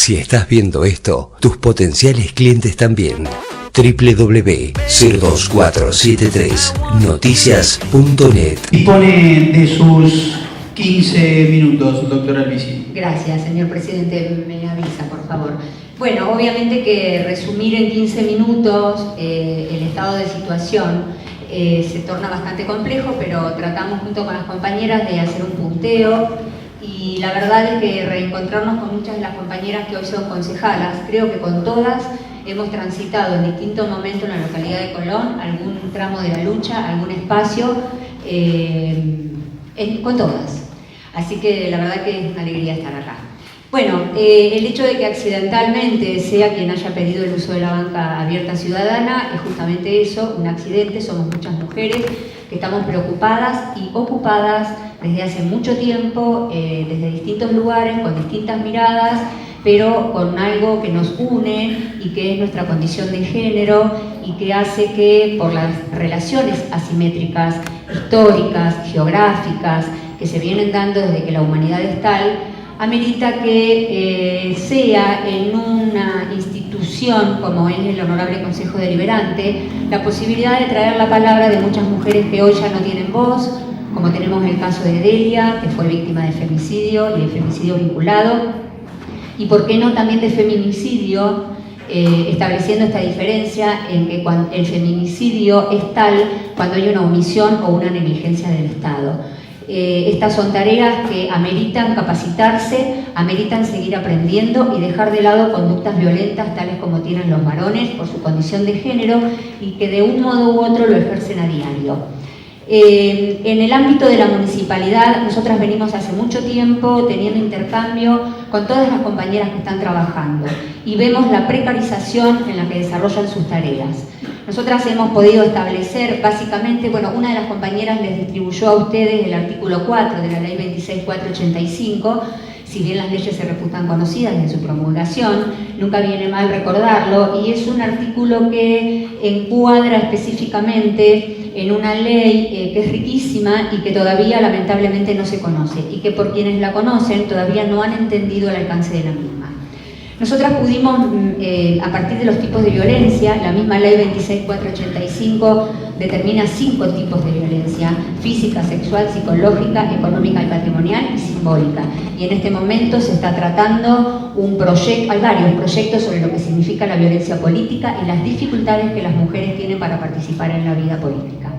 Si estás viendo esto, tus potenciales clientes también. www.02473noticias.net. Dispone de sus 15 minutos, doctora Albizzi. Gracias, señor presidente. Me avisa, por favor. Bueno, obviamente que resumir en 15 minutos el estado de situación se torna bastante complejo, pero tratamos junto con las compañeras de hacer un punteo y la verdad es que reencontrarnos con muchas de las compañeras que hoy son concejalas. Creo que con todas hemos transitado en distintos momentos en la localidad de Colón algún tramo de la lucha, algún espacio, con todas. Así que la verdad que es una alegría estar acá. Bueno, el hecho de que accidentalmente sea quien haya pedido el uso de la banca abierta ciudadana es justamente eso, un accidente. Somos muchas mujeres que estamos preocupadas y ocupadas desde hace mucho tiempo, desde distintos lugares, con distintas miradas, pero con algo que nos une y que es nuestra condición de género y que hace que por las relaciones asimétricas, históricas, geográficas, que se vienen dando desde que la humanidad es tal, amerita que sea en una institución como es el Honorable Consejo Deliberante la posibilidad de traer la palabra de muchas mujeres que hoy ya no tienen voz, como tenemos el caso de Delia, que fue víctima de femicidio y de femicidio vinculado, y por qué no también de feminicidio, estableciendo esta diferencia en que el feminicidio es tal cuando hay una omisión o una negligencia del Estado. Estas son tareas que ameritan capacitarse, ameritan seguir aprendiendo y dejar de lado conductas violentas tales como tienen los varones por su condición de género y que de un modo u otro lo ejercen a diario. En el ámbito de la municipalidad, nosotras venimos hace mucho tiempo teniendo intercambio con todas las compañeras que están trabajando y vemos la precarización en la que desarrollan sus tareas. Nosotras hemos podido establecer, básicamente, bueno, una de las compañeras les distribuyó a ustedes el artículo 4 de la ley 26485, si bien las leyes se reputan conocidas en su promulgación, nunca viene mal recordarlo, y es un artículo que encuadra específicamente en una ley que es riquísima y que todavía lamentablemente no se conoce, y que por quienes la conocen todavía no han entendido el alcance de la misma. Nosotras pudimos, a partir de los tipos de violencia, la misma ley 26485 determina 5 tipos de violencia: física, sexual, psicológica, económica y patrimonial y simbólica. Y en este momento se está tratando hay varios proyectos sobre lo que significa la violencia política y las dificultades que las mujeres tienen para participar en la vida política.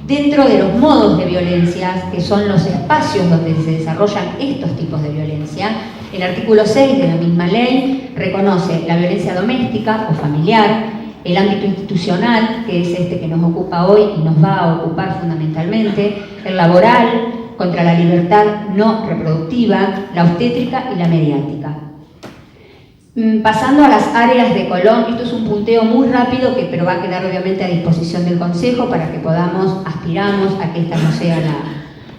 Dentro de los modos de violencia, que son los espacios donde se desarrollan estos tipos de violencia, el artículo 6 de la misma ley reconoce la violencia doméstica o familiar, el ámbito institucional, que es este que nos ocupa hoy y nos va a ocupar fundamentalmente, el laboral, contra la libertad no reproductiva, la obstétrica y la mediática. Pasando a las áreas de Colón, esto es un punteo muy rápido, pero va a quedar obviamente a disposición del Consejo para que aspiramos a que esta no sea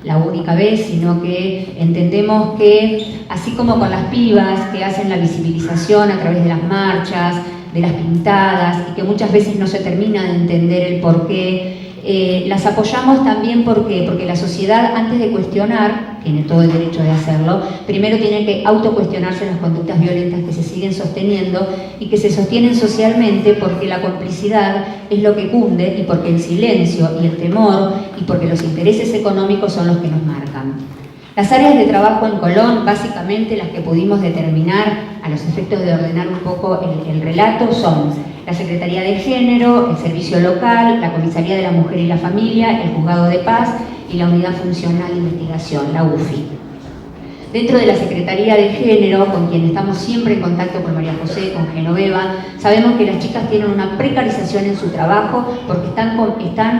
la única vez, sino que entendemos que, así como con las pibas que hacen la visibilización a través de las marchas, de las pintadas, y que muchas veces no se termina de entender el porqué, las apoyamos también porque la sociedad, antes de cuestionar, tiene todo el derecho de hacerlo, primero tiene que autocuestionarse las conductas violentas que se siguen sosteniendo y que se sostienen socialmente porque la complicidad es lo que cunde y porque el silencio y el temor y porque los intereses económicos son los que nos marcan. Las áreas de trabajo en Colón, básicamente las que pudimos determinar a los efectos de ordenar un poco el relato, son la Secretaría de Género, el Servicio Local, la Comisaría de la Mujer y la Familia, el Juzgado de Paz y la Unidad Funcional de Investigación, la UFI. Dentro de la Secretaría de Género, con quien estamos siempre en contacto con María José, con Genoveva, sabemos que las chicas tienen una precarización en su trabajo porque están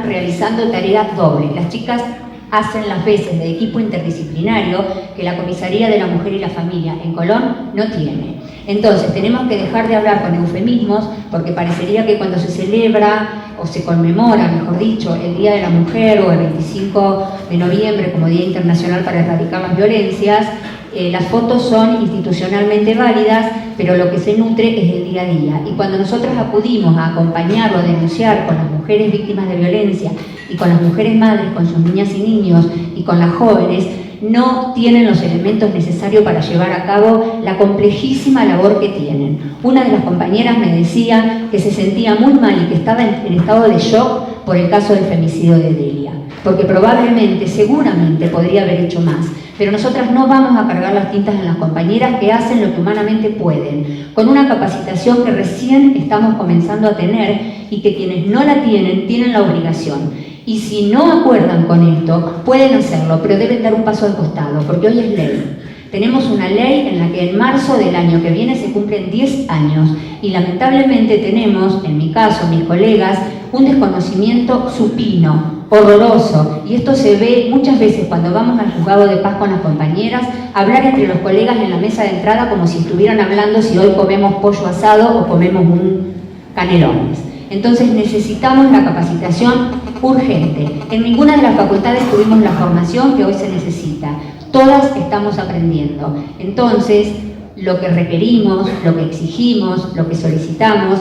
realizando tareas dobles. Las chicas hacen las veces de equipo interdisciplinario que la Comisaría de la Mujer y la Familia en Colón no tiene. Entonces tenemos que dejar de hablar con eufemismos, porque parecería que cuando se celebra o se conmemora, mejor dicho, el Día de la Mujer o el 25 de noviembre como Día Internacional para Erradicar las Violencias, las fotos son institucionalmente válidas, pero lo que se nutre es el día a día. Y cuando nosotros acudimos a acompañarlo, a denunciar con las mujeres víctimas de violencia y con las mujeres madres, con sus niñas y niños y con las jóvenes, no tienen los elementos necesarios para llevar a cabo la complejísima labor que tienen. Una de las compañeras me decía que se sentía muy mal y que estaba en estado de shock por el caso del femicidio de Delia, porque probablemente, seguramente podría haber hecho más, pero nosotras no vamos a cargar las tintas en las compañeras que hacen lo que humanamente pueden, con una capacitación que recién estamos comenzando a tener y que quienes no la tienen, tienen la obligación. Y si no acuerdan con esto, pueden hacerlo, pero deben dar un paso al costado, porque hoy es ley. Tenemos una ley en la que en marzo del año que viene se cumplen 10 años y lamentablemente tenemos, en mi caso, mis colegas, un desconocimiento supino, horroroso, y esto se ve muchas veces cuando vamos al juzgado de paz con las compañeras, hablar entre los colegas en la mesa de entrada como si estuvieran hablando si hoy comemos pollo asado o comemos un canelones. Entonces necesitamos la capacitación urgente. En ninguna de las facultades tuvimos la formación que hoy se necesita. Todas estamos aprendiendo. Entonces, lo que requerimos, lo que exigimos, lo que solicitamos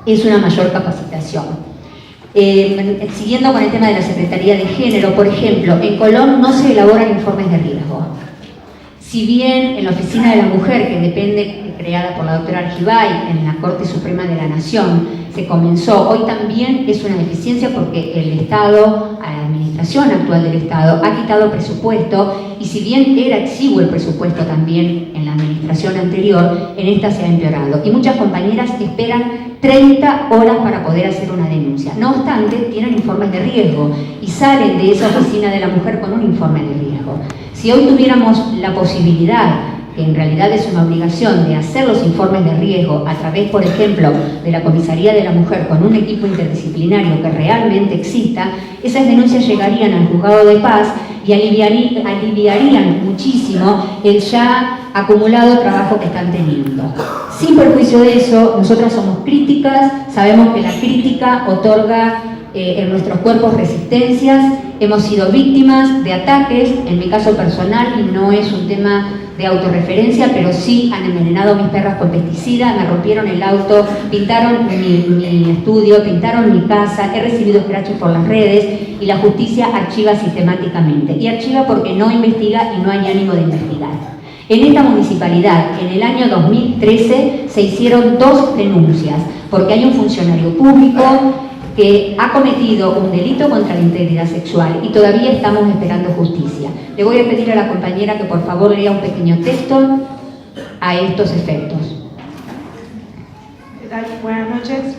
es una mayor capacitación. Siguiendo con el tema de la Secretaría de Género, por ejemplo, en Colón no se elaboran informes de riesgo. Si bien en la Oficina de la Mujer, que depende, creada por la doctora Argibay en la Corte Suprema de la Nación, se comenzó, hoy también es una deficiencia porque el Estado, la administración actual del Estado, ha quitado presupuesto y si bien era exiguo el presupuesto también en la administración anterior, en esta se ha empeorado. Y muchas compañeras esperan 30 horas para poder hacer una denuncia. No obstante, tienen informes de riesgo y salen de esa Oficina de la Mujer con un informe de riesgo. Si hoy tuviéramos la posibilidad, que en realidad es una obligación, de hacer los informes de riesgo a través, por ejemplo, de la Comisaría de la Mujer con un equipo interdisciplinario que realmente exista, esas denuncias llegarían al juzgado de paz y aliviarían muchísimo el ya acumulado trabajo que están teniendo. Sin perjuicio de eso, nosotras somos críticas, sabemos que la crítica otorga en nuestros cuerpos resistencias, hemos sido víctimas de ataques, en mi caso personal, y no es un tema de autorreferencia, pero sí han envenenado a mis perras con pesticida, me rompieron el auto, pintaron mi estudio, pintaron mi casa, he recibido escraches por las redes y la justicia archiva sistemáticamente. Y archiva porque no investiga y no hay ánimo de investigar. En esta municipalidad, en el año 2013, se hicieron 2 denuncias, porque hay un funcionario público que ha cometido un delito contra la integridad sexual y todavía estamos esperando justicia. Le voy a pedir a la compañera que por favor lea un pequeño texto a estos efectos. ¿Qué tal? Buenas noches.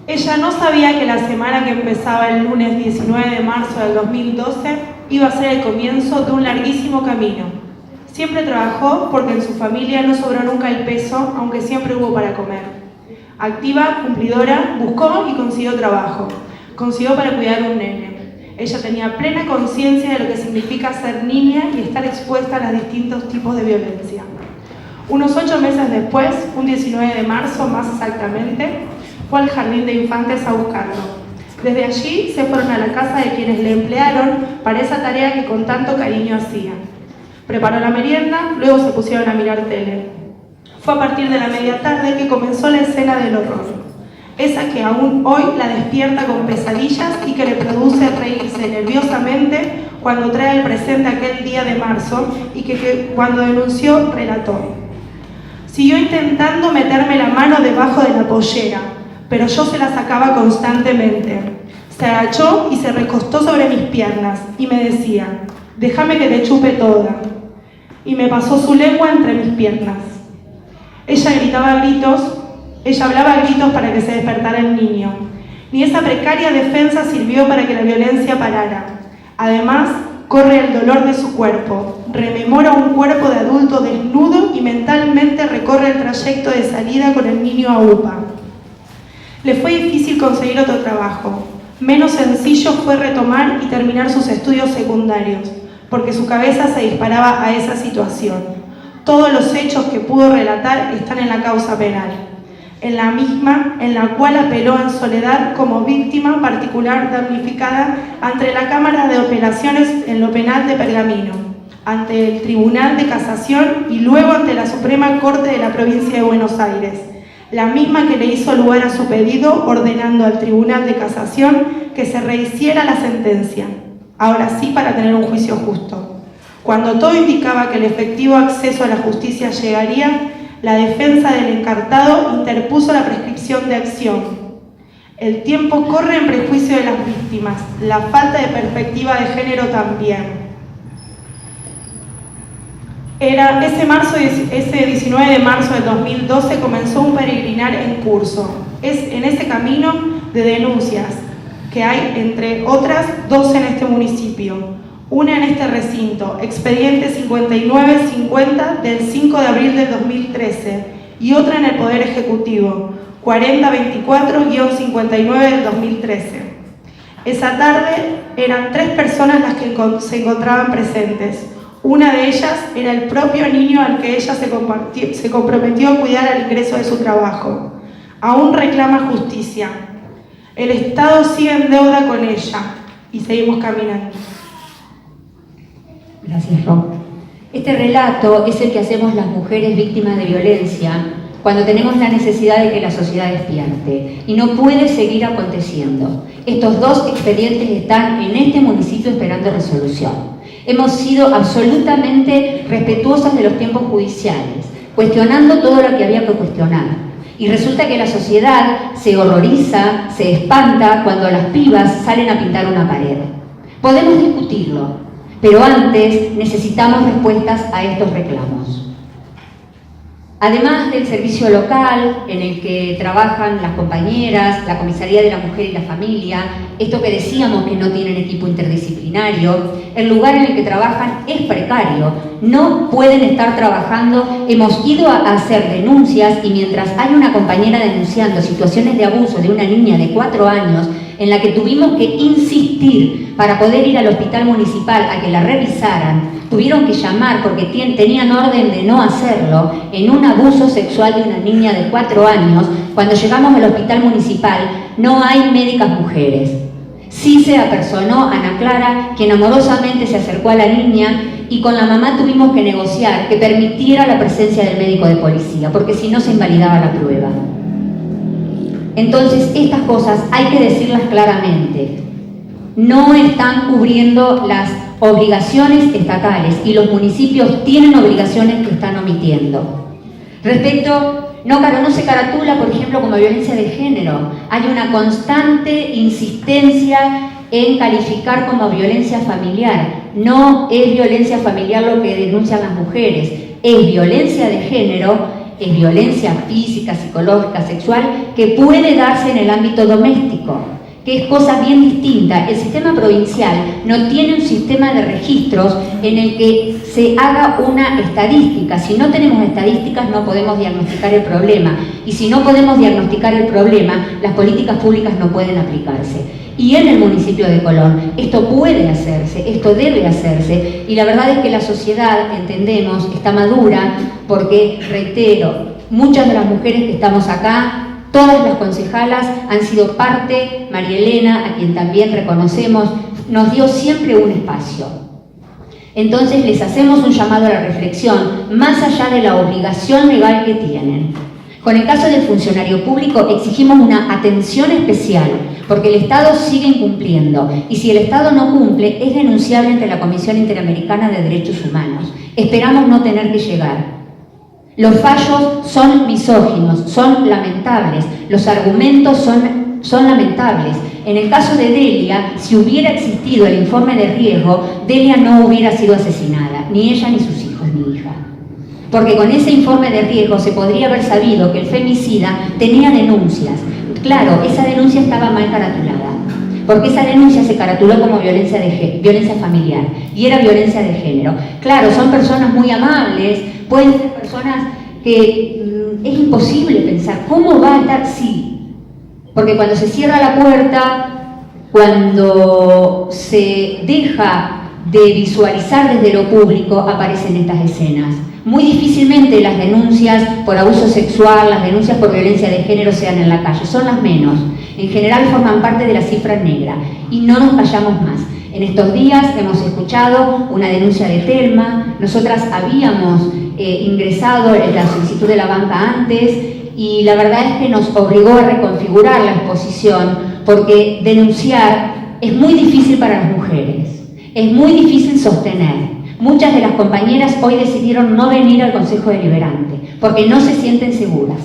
Ella no sabía que la semana que empezaba el lunes 19 de marzo del 2012 iba a ser el comienzo de un larguísimo camino. Siempre trabajó porque en su familia no sobró nunca el peso, aunque siempre hubo para comer. Activa, cumplidora, buscó y consiguió trabajo. Consiguió para cuidar un nene. Ella tenía plena conciencia de lo que significa ser niña y estar expuesta a los distintos tipos de violencia. Unos 8 meses después, un 19 de marzo más exactamente, fue al jardín de infantes a buscarlo. Desde allí se fueron a la casa de quienes le emplearon para esa tarea que con tanto cariño hacía. Preparó la merienda, luego se pusieron a mirar tele. Fue a partir de la media tarde que comenzó la escena del horror, esa que aún hoy la despierta con pesadillas y que le produce reírse nerviosamente cuando trae al presente aquel día de marzo y que cuando denunció relató. Siguió intentando meterme la mano debajo de la pollera, pero yo se la sacaba constantemente. Se agachó y se recostó sobre mis piernas y me decía, déjame que te chupe toda. Y me pasó su lengua entre mis piernas. Ella hablaba a gritos para que se despertara el niño. Ni esa precaria defensa sirvió para que la violencia parara. Además, corre el dolor de su cuerpo, rememora un cuerpo de adulto desnudo y mentalmente recorre el trayecto de salida con el niño a UPA. Le fue difícil conseguir otro trabajo. Menos sencillo fue retomar y terminar sus estudios secundarios, porque su cabeza se disparaba a esa situación. Todos los hechos que pudo relatar están en la causa penal, en la misma en la cual apeló en soledad como víctima particular damnificada ante la Cámara de Operaciones en lo Penal de Pergamino, ante el Tribunal de Casación y luego ante la Suprema Corte de la Provincia de Buenos Aires, la misma que le hizo lugar a su pedido ordenando al Tribunal de Casación que se rehiciera la sentencia. ahora sí para tener un juicio justo. Cuando todo indicaba que el efectivo acceso a la justicia llegaría, la defensa del encartado interpuso la prescripción de acción. El tiempo corre en prejuicio de las víctimas, la falta de perspectiva de género también. Ese 19 de marzo del 2012 comenzó un peregrinar en curso. Es en ese camino de denuncias, que hay, entre otras, 2 en este municipio. Una en este recinto, expediente 5950 del 5 de abril del 2013, y otra en el Poder Ejecutivo, 4024-59 del 2013. Esa tarde eran 3 personas las que se encontraban presentes. Una de ellas era el propio niño al que ella se comprometió a cuidar al ingreso de su trabajo. Aún reclama justicia. El Estado sigue en deuda con ella y seguimos caminando. Gracias, Ro. Este relato es el que hacemos las mujeres víctimas de violencia cuando tenemos la necesidad de que la sociedad despierte, y no puede seguir aconteciendo. Estos 2 expedientes están en este municipio esperando resolución. Hemos sido absolutamente respetuosas de los tiempos judiciales, cuestionando todo lo que había que cuestionar. Y resulta que la sociedad se horroriza, se espanta cuando las pibas salen a pintar una pared. Podemos discutirlo, pero antes necesitamos respuestas a estos reclamos. Además del servicio local en el que trabajan las compañeras, la Comisaría de la Mujer y la Familia, esto que decíamos que no tienen equipo interdisciplinario, el lugar en el que trabajan es precario, no pueden estar trabajando. Hemos ido a hacer denuncias y mientras hay una compañera denunciando situaciones de abuso de una niña de 4 años, en la que tuvimos que insistir para poder ir al hospital municipal a que la revisaran, tuvieron que llamar porque tenían orden de no hacerlo, en un abuso sexual de una niña de 4 años, cuando llegamos al hospital municipal no hay médicas mujeres. Sí se apersonó Ana Clara, quien amorosamente se acercó a la niña, y con la mamá tuvimos que negociar que permitiera la presencia del médico de policía, porque si no se invalidaba la prueba. Entonces, estas cosas hay que decirlas claramente. No están cubriendo las obligaciones estatales y los municipios tienen obligaciones que están omitiendo. Respecto, no se caratula, por ejemplo, como violencia de género. Hay una constante insistencia en calificar como violencia familiar. No es violencia familiar lo que denuncian las mujeres, es violencia de género. Es violencia física, psicológica, sexual, que puede darse en el ámbito doméstico, que es cosa bien distinta. El sistema provincial no tiene un sistema de registros en el que se haga una estadística. Si no tenemos estadísticas no podemos diagnosticar el problema, y si no podemos diagnosticar el problema, las políticas públicas no pueden aplicarse. Y en el municipio de Colón esto puede hacerse, esto debe hacerse, y la verdad es que la sociedad, entendemos, está madura, porque, reitero, muchas de las mujeres que estamos acá, todas las concejalas han sido parte. María Elena, a quien también reconocemos, nos dio siempre un espacio. Entonces les hacemos un llamado a la reflexión, más allá de la obligación legal que tienen. Con el caso del funcionario público exigimos una atención especial, porque el Estado sigue incumpliendo, y si el Estado no cumple, es denunciable ante la Comisión Interamericana de Derechos Humanos. Esperamos no tener que llegar. Los fallos son misóginos, son lamentables, los argumentos son lamentables. En el caso de Delia, si hubiera existido el informe de riesgo, Delia no hubiera sido asesinada, ni ella ni sus hijos ni hija. Porque con ese informe de riesgo se podría haber sabido que el femicida tenía denuncias. Claro, esa denuncia estaba mal caratulada, porque esa denuncia se caratuló como violencia familiar, y era violencia de género. Claro, son personas muy amables, pueden ser personas que es imposible pensar, ¿cómo va a estar? Sí, porque cuando se cierra la puerta, cuando se deja de visualizar desde lo público, aparecen estas escenas. Muy difícilmente las denuncias por abuso sexual, las denuncias por violencia de género sean en la calle, son las menos. En general forman parte de la cifra negra, y no nos vayamos más. En estos días hemos escuchado una denuncia de Telma. Nosotras habíamos ingresado la solicitud de la banca antes, y la verdad es que nos obligó a reconfigurar la exposición, porque denunciar es muy difícil para las mujeres. es muy difícil sostener. Muchas de las compañeras hoy decidieron no venir al Consejo Deliberante porque no se sienten seguras,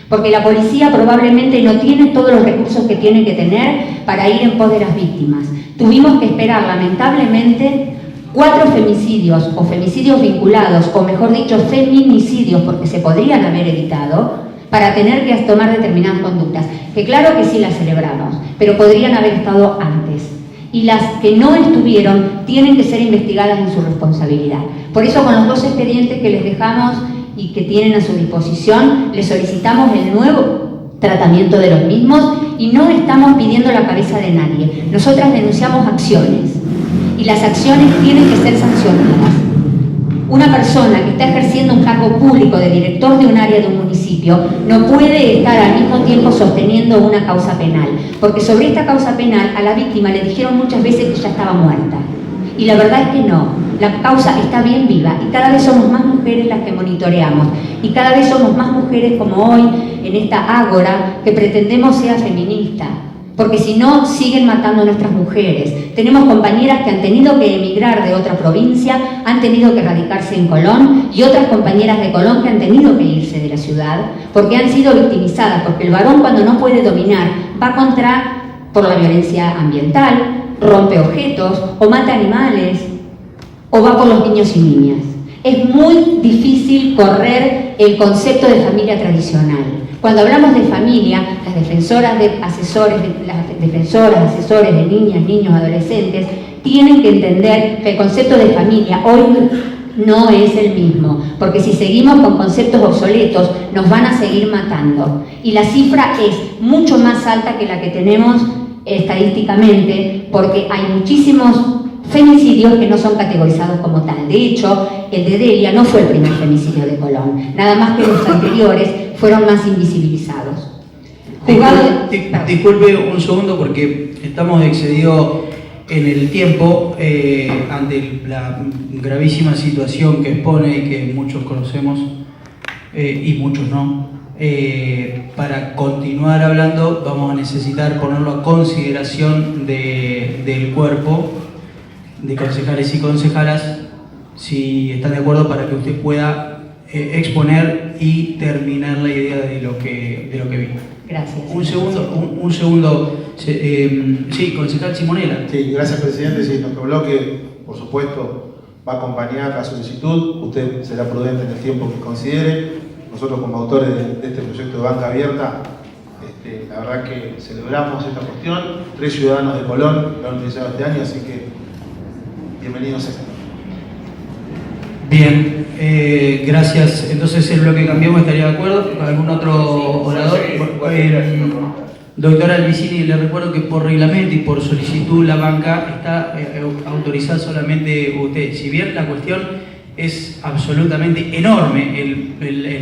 porque la policía probablemente no tiene todos los recursos que tiene que tener para ir en pos de las víctimas. Tuvimos que esperar, lamentablemente, 4 femicidios o femicidios vinculados, o mejor dicho, feminicidios, porque se podrían haber evitado, para tener que tomar determinadas conductas, que claro que sí las celebramos, pero podrían haber estado antes. Y las que no estuvieron tienen que ser investigadas en su responsabilidad. Por eso, con los 2 expedientes que les dejamos y que tienen a su disposición, les solicitamos el nuevo tratamiento de los mismos y no estamos pidiendo la cabeza de nadie. Nosotras denunciamos acciones y las acciones tienen que ser sancionadas. Una persona que está ejerciendo un cargo público de director de un área de un municipio no puede estar al mismo tiempo sosteniendo una causa penal, porque sobre esta causa penal a la víctima le dijeron muchas veces que ya estaba muerta. Y la verdad es que no, la causa está bien viva y cada vez somos más mujeres las que monitoreamos y cada vez somos más mujeres como hoy en esta ágora que pretendemos sea feminista, porque si no siguen matando a nuestras mujeres. Tenemos compañeras que han tenido que emigrar de otra provincia, han tenido que radicarse en Colón y otras compañeras de Colón que han tenido que irse de la ciudad porque han sido victimizadas, porque el varón cuando no puede dominar va por la violencia ambiental, rompe objetos o mata animales o va por los niños y niñas. Es muy difícil correr el concepto de familia tradicional. Cuando hablamos de familia, las defensoras, asesores de niñas, niños, adolescentes, tienen que entender que el concepto de familia hoy no es el mismo, porque si seguimos con conceptos obsoletos, nos van a seguir matando. Y la cifra es mucho más alta que la que tenemos estadísticamente, porque hay muchísimos femicidios que no son categorizados como tal. De hecho, el de Delia no fue el primer femicidio de Colón, nada más que los anteriores fueron más invisibilizados. Disculpe un segundo porque estamos excedidos en el tiempo ante la gravísima situación que expone y que muchos conocemos y muchos no. Para continuar hablando vamos a necesitar ponerlo a consideración del cuerpo de concejales y concejalas, si están de acuerdo, para que usted pueda exponer y terminar la idea de lo que vino. Gracias. Un segundo. Sí, concejal Simonella. Sí, gracias, presidente. Sí, nuestro bloque, por supuesto, va a acompañar la solicitud. Usted será prudente en el tiempo que considere. Nosotros, como autores de este proyecto de banca abierta, la verdad que celebramos esta cuestión. 3 ciudadanos de Colón lo han utilizado este año, así que bienvenidos a esto. Bien, gracias. Entonces el bloque cambiamos, ¿estaría de acuerdo? ¿Algún otro orador? Doctora Albicini, le recuerdo que por reglamento y por solicitud la banca está autorizada solamente usted. Si bien la cuestión es absolutamente enorme,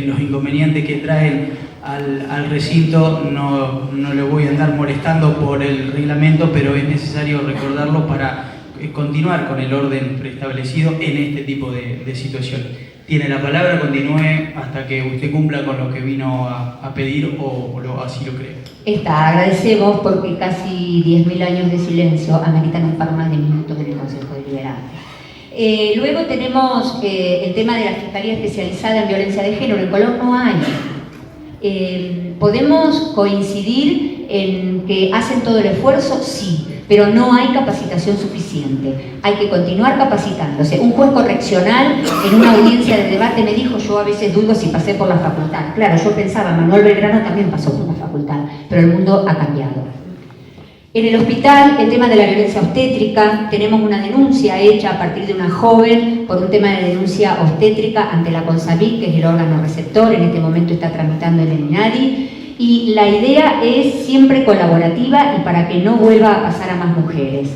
los inconvenientes que traen al recinto, no le voy a andar molestando por el reglamento, pero es necesario recordarlo para continuar con el orden preestablecido en este tipo de situaciones. Tiene la palabra, continúe hasta que usted cumpla con lo que vino a pedir o así lo cree. Agradecemos porque casi 10.000 años de silencio ameritan un par más de minutos en el Consejo Deliberante. Luego tenemos el tema de la Fiscalía Especializada en Violencia de Género. En Colón no hay. ¿Podemos coincidir en que hacen todo el esfuerzo? Sí, pero no hay capacitación suficiente. Hay que continuar capacitándose. Un juez correccional en una audiencia de debate me dijo, yo a veces dudo si pasé por la facultad. Claro, yo pensaba, Manuel Belgrano también pasó por la facultad, pero el mundo ha cambiado. En el hospital, el tema de la violencia obstétrica, tenemos una denuncia hecha a partir de una joven por un tema de denuncia obstétrica ante la CONSAVIC, que es el órgano receptor, en este momento está tramitando en el INADI, y la idea es siempre colaborativa y para que no vuelva a pasar a más mujeres.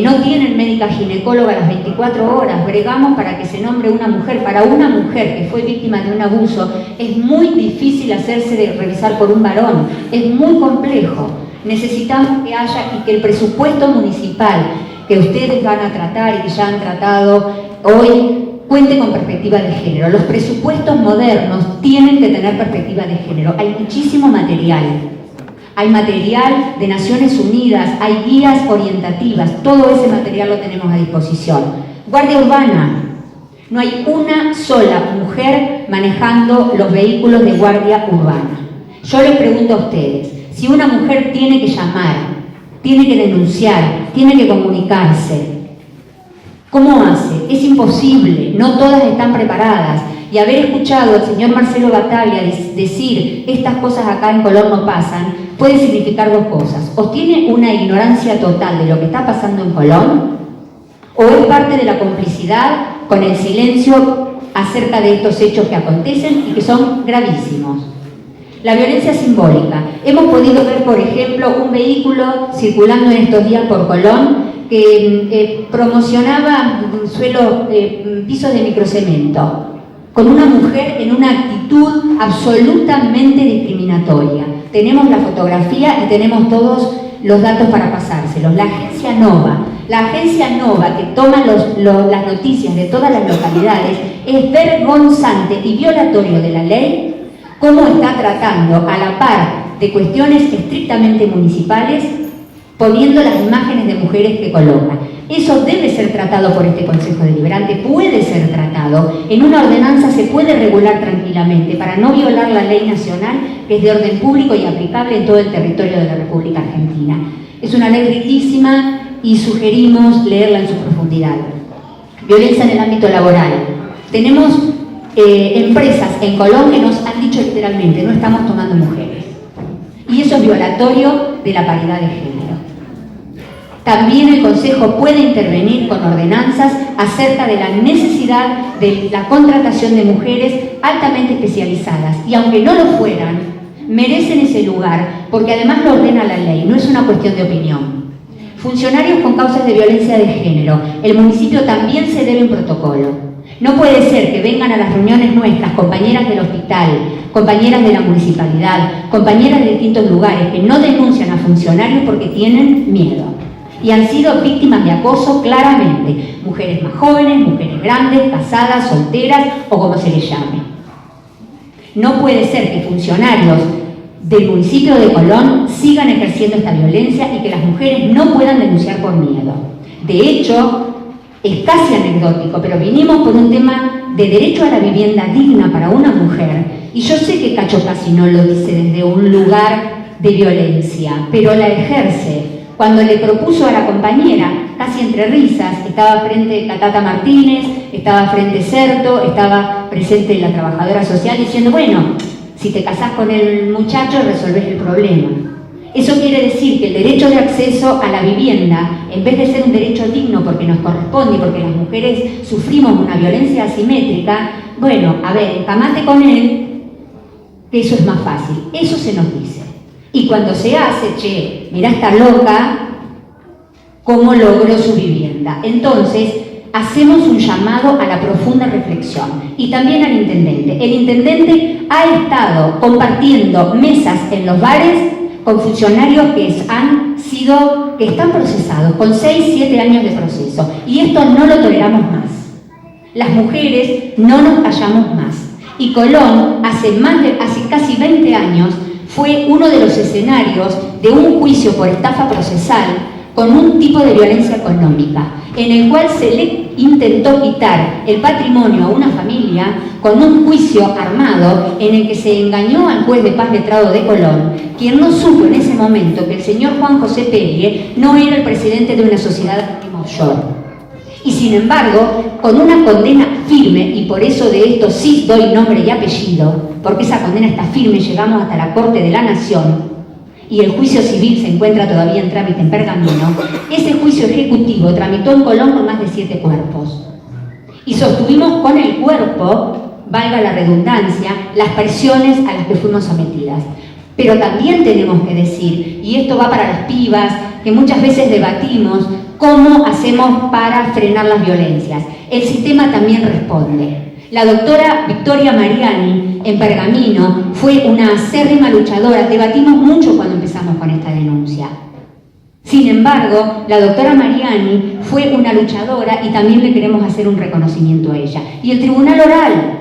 No tienen médica ginecóloga a las 24 horas, bregamos para que se nombre una mujer. Para una mujer que fue víctima de un abuso es muy difícil hacerse revisar por un varón, es muy complejo. Necesitamos que haya y que el presupuesto municipal que ustedes van a tratar y que ya han tratado hoy cuente con perspectiva de género. Los presupuestos modernos tienen que tener perspectiva de género. Hay muchísimo material. hay material de Naciones Unidas, hay guías orientativas, todo ese material lo tenemos a disposición. Guardia Urbana, no hay una sola mujer manejando los vehículos de guardia urbana. Yo les pregunto a ustedes, si una mujer tiene que llamar, tiene que denunciar, tiene que comunicarse, ¿cómo hace? Es imposible, no todas están preparadas. Y haber escuchado al señor Marcelo Battaglia decir estas cosas acá en Colón no pasan, puede significar dos cosas. O tiene una ignorancia total de lo que está pasando en Colón, o es parte de la complicidad con el silencio acerca de estos hechos que acontecen y que son gravísimos. La violencia simbólica. Hemos podido ver, por ejemplo, un vehículo circulando en estos días por Colón que promocionaba pisos de microcemento, con una mujer en una actitud absolutamente discriminatoria. Tenemos la fotografía y tenemos todos los datos para pasárselos. La agencia Nova, que toma las noticias de todas las localidades, es vergonzante y violatorio de la ley cómo está tratando a la par de cuestiones estrictamente municipales, poniendo las imágenes de mujeres que coloca. Eso debe ser tratado por este Consejo Deliberante, puede ser tratado, en una ordenanza se puede regular tranquilamente para no violar la ley nacional que es de orden público y aplicable en todo el territorio de la República Argentina. Es una ley riquísima y sugerimos leerla en su profundidad. Violencia en el ámbito laboral. Tenemos empresas en Colón que nos han dicho literalmente, no estamos tomando mujeres. Y eso es violatorio de la paridad de género. También el Consejo puede intervenir con ordenanzas acerca de la necesidad de la contratación de mujeres altamente especializadas. Y aunque no lo fueran, merecen ese lugar, porque además lo ordena la ley, no es una cuestión de opinión. Funcionarios con causas de violencia de género. El municipio también se debe un protocolo. No puede ser que vengan a las reuniones nuestras compañeras del hospital, compañeras de la municipalidad, compañeras de distintos lugares que no denuncian a funcionarios porque tienen miedo. Y han sido víctimas de acoso claramente. Mujeres más jóvenes, mujeres grandes, casadas, solteras o como se les llame. No puede ser que funcionarios del municipio de Colón sigan ejerciendo esta violencia y que las mujeres no puedan denunciar por miedo. De hecho, es casi anecdótico, pero vinimos por un tema de derecho a la vivienda digna para una mujer, y yo sé que Cacho Casi no lo dice desde un lugar de violencia, pero la ejerce. Cuando le propuso a la compañera, casi entre risas, estaba frente la Tata Martínez, estaba frente Certo, estaba presente la trabajadora social diciendo, bueno, si te casás con el muchacho resolvés el problema. Eso quiere decir que el derecho de acceso a la vivienda, en vez de ser un derecho digno porque nos corresponde y porque las mujeres sufrimos una violencia asimétrica, bueno, a ver, encamate con él, que eso es más fácil. Eso se nos dice. Y cuando se hace, che, mirá esta loca, cómo logró su vivienda. Entonces, hacemos un llamado a la profunda reflexión y también al intendente. El intendente ha estado compartiendo mesas en los bares con funcionarios que están procesados, con 6, 7 años de proceso. Y esto no lo toleramos más. Las mujeres no nos callamos más. Y Colón, hace casi 20 años, fue uno de los escenarios de un juicio por estafa procesal con un tipo de violencia económica, en el cual se le intentó quitar el patrimonio a una familia con un juicio armado en el que se engañó al juez de paz letrado de Colón, quien no supo en ese momento que el señor Juan José Pellier no era el presidente de una sociedad offshore. Y sin embargo, con una condena firme, y por eso de esto sí doy nombre y apellido, porque esa condena está firme, llegamos hasta la Corte de la Nación, y el juicio civil se encuentra todavía en trámite en Pergamino, ese juicio ejecutivo tramitó en Colón con más de 7 cuerpos. Y sostuvimos con el cuerpo, valga la redundancia, las presiones a las que fuimos sometidas. Pero también tenemos que decir, y esto va para las pibas, que muchas veces debatimos cómo hacemos para frenar las violencias. El sistema también responde. La doctora Victoria Mariani, en Pergamino, fue una acérrima luchadora. Debatimos mucho cuando empezamos con esta denuncia. Sin embargo, la doctora Mariani fue una luchadora y también le queremos hacer un reconocimiento a ella. Y el Tribunal Oral.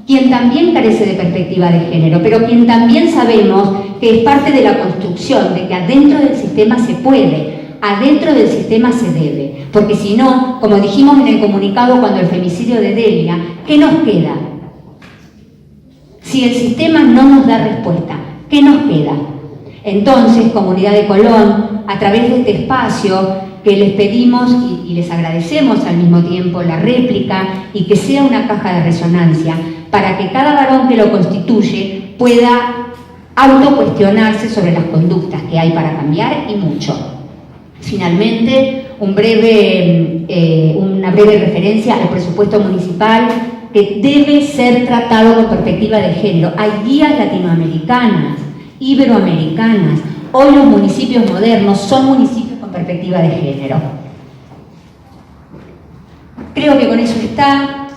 quien también carece de perspectiva de género, pero quien también sabemos que es parte de la construcción, de que adentro del sistema se puede, adentro del sistema se debe, porque si no, como dijimos en el comunicado cuando el femicidio de Delia, ¿qué nos queda? Si el sistema no nos da respuesta, ¿qué nos queda? Entonces, Comunidad de Colón, a través de este espacio que les pedimos y les agradecemos al mismo tiempo la réplica y que sea una caja de resonancia para que cada varón que lo constituye pueda autocuestionarse sobre las conductas que hay para cambiar y mucho. Finalmente, una breve referencia al presupuesto municipal que debe ser tratado con perspectiva de género. Hay guías latinoamericanas, iberoamericanas. Hoy los municipios modernos son municipios con perspectiva de género. Creo que con eso está.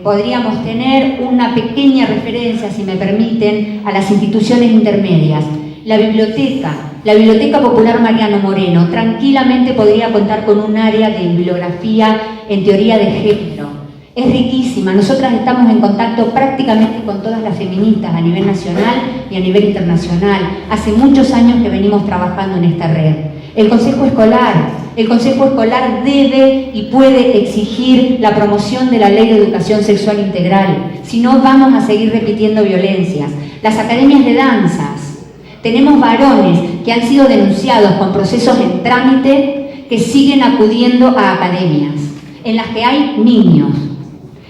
Podríamos tener una pequeña referencia, si me permiten, a las instituciones intermedias. La Biblioteca Popular Mariano Moreno tranquilamente podría contar con un área de bibliografía en teoría de género. Es riquísima. Nosotras estamos en contacto prácticamente con todas las feministas a nivel nacional y a nivel internacional. Hace muchos años que venimos trabajando en esta red. El Consejo Escolar debe y puede exigir la promoción de la Ley de Educación Sexual Integral. Si no, vamos a seguir repitiendo violencias. Las academias de danzas. Tenemos varones que han sido denunciados con procesos en trámite que siguen acudiendo a academias, en las que hay niños.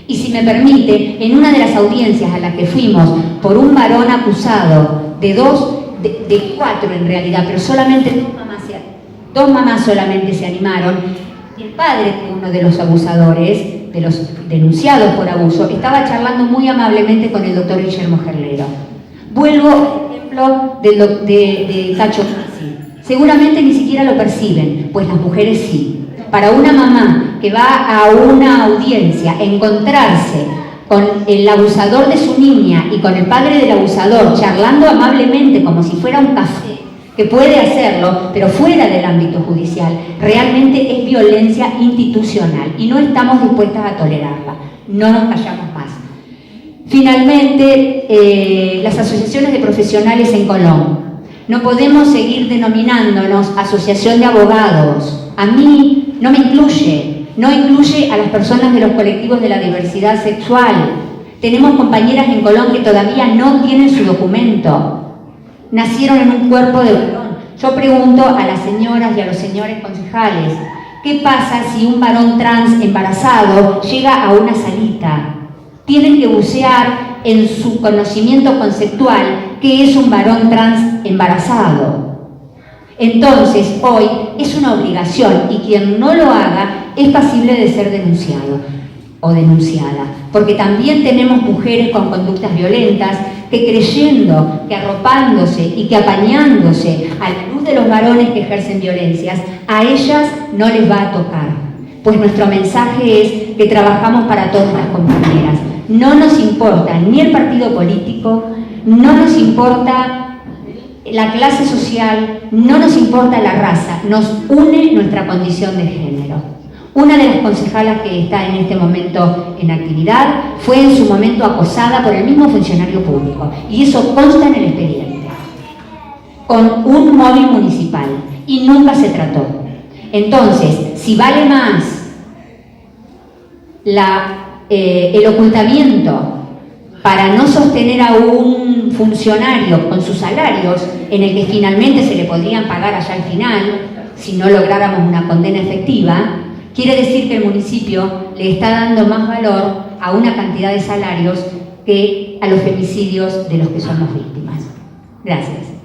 Y si me permite, en una de las audiencias a las que fuimos por un varón acusado de cuatro en realidad, pero solamente dos mamás solamente se animaron, y el padre de uno de los abusadores, de los denunciados por abuso, estaba charlando muy amablemente con el doctor Guillermo Gerlero. Vuelvo al ejemplo de Cacho Masi. Seguramente ni siquiera lo perciben, pues las mujeres sí. Para una mamá que va a una audiencia a encontrarse con el abusador de su niña y con el padre del abusador charlando amablemente como si fuera un café, que puede hacerlo, pero fuera del ámbito judicial, realmente es violencia institucional y no estamos dispuestas a tolerarla. No nos callamos más. Finalmente, las asociaciones de profesionales en Colón. No podemos seguir denominándonos asociación de abogados. A mí no me incluye, no incluye a las personas de los colectivos de la diversidad sexual. Tenemos compañeras en Colón que todavía no tienen su documento. Nacieron en un cuerpo de varón. Yo pregunto a las señoras y a los señores concejales, ¿qué pasa si un varón trans embarazado llega a una salita? Tienen que bucear en su conocimiento conceptual qué es un varón trans embarazado. Entonces, hoy es una obligación y quien no lo haga es pasible de ser denunciado o denunciada, porque también tenemos mujeres con conductas violentas que creyendo, que arropándose y que apañándose a la luz de los varones que ejercen violencias, a ellas no les va a tocar. Pues nuestro mensaje es que trabajamos para todas las compañeras. No nos importa ni el partido político, no nos importa la clase social, no nos importa la raza, nos une nuestra condición de género. Una de las concejalas que está en este momento en actividad fue en su momento acosada por el mismo funcionario público y eso consta en el expediente, con un móvil municipal y nunca se trató. Entonces, si vale más el ocultamiento para no sostener a un funcionario con sus salarios, en el que finalmente se le podrían pagar allá al final, si no lográramos una condena efectiva, quiere decir que el municipio le está dando más valor a una cantidad de salarios que a los femicidios de los que somos víctimas. Gracias.